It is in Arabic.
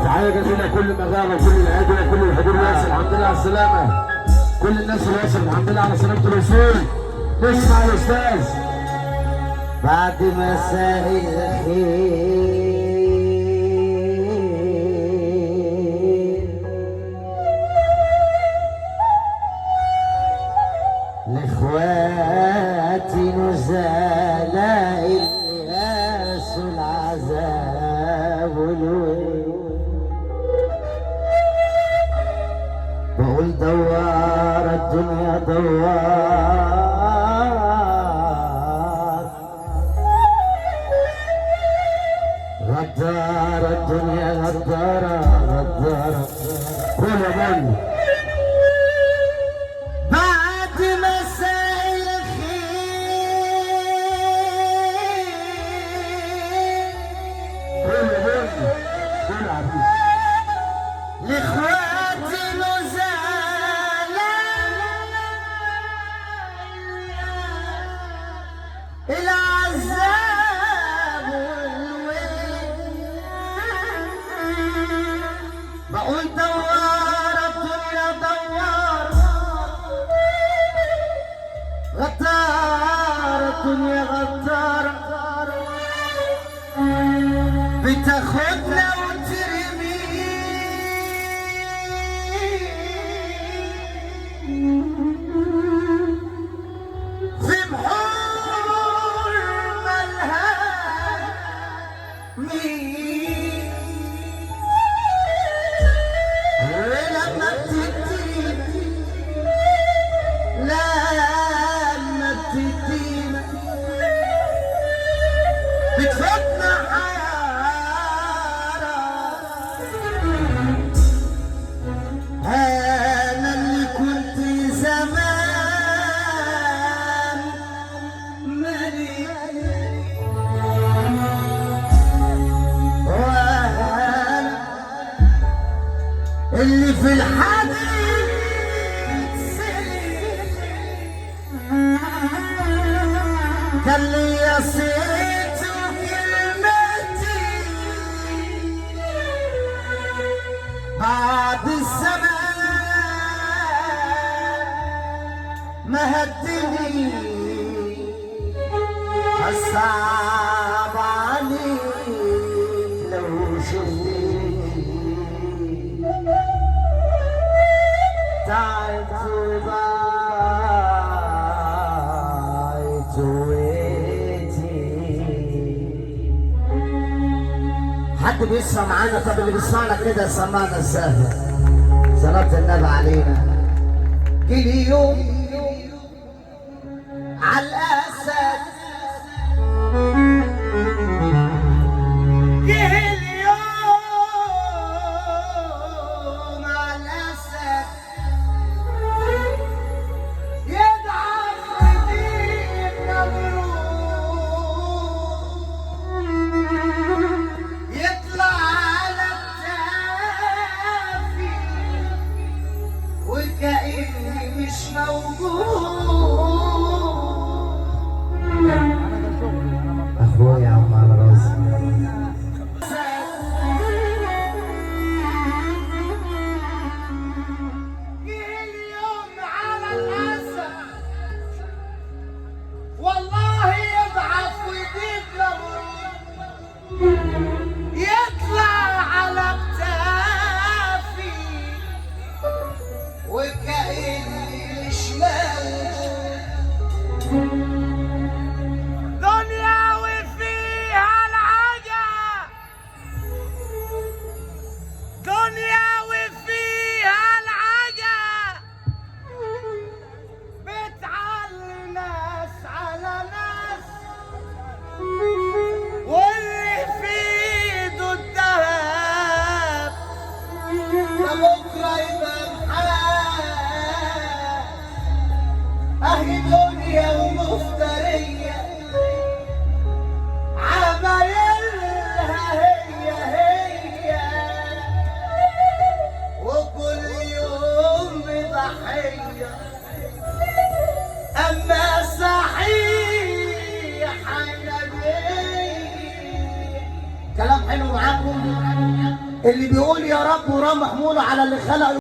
تحية جزيلة كل مغارة وكل الأدوية وكل الحضور واصل. الحمد لله على السلامة. كل الناس اللي وصلت الحمد لله على سلامة الوصول. نسمع الأستاذ بعد مساء الخير لاخواتي نزلاء الياس العذاب والويل، بقول دوار الدنيا دوار، غدار الدنيا غدارة غدارة. قول يا بني. بعد مساء الخير قول يا بني. قول يا عبيد. لاخواتي نزلاء العذاب والويل، بقول دوار الدنيا دوار، غدار الدنيا غدار، بتاخدنا وترمي في بحور مالها مين، ولما بتدينا لما بتدينا بتفوتنا حيارة. أنا اللي كنت زمان مليء، وأنا اللي في الحديد سليم، كان ليا سيرت وكلمتي بعد الزمان ما هدني، الصعب عليك لو شفتني، تعبت وضاعت وقتي. حد بيسمع معانا؟ طب اللي بيسمعنا كده سمعنا السهل. صلاة النبي علينا. جيلي يوم على الأسد، جيلي يوم على الأسد، يضعف ودين مبروك، يطلع على التافي وكأني مش موجود. كلام حلو معاكم. اللي بيقول يا رب وراه محموله على اللي خلق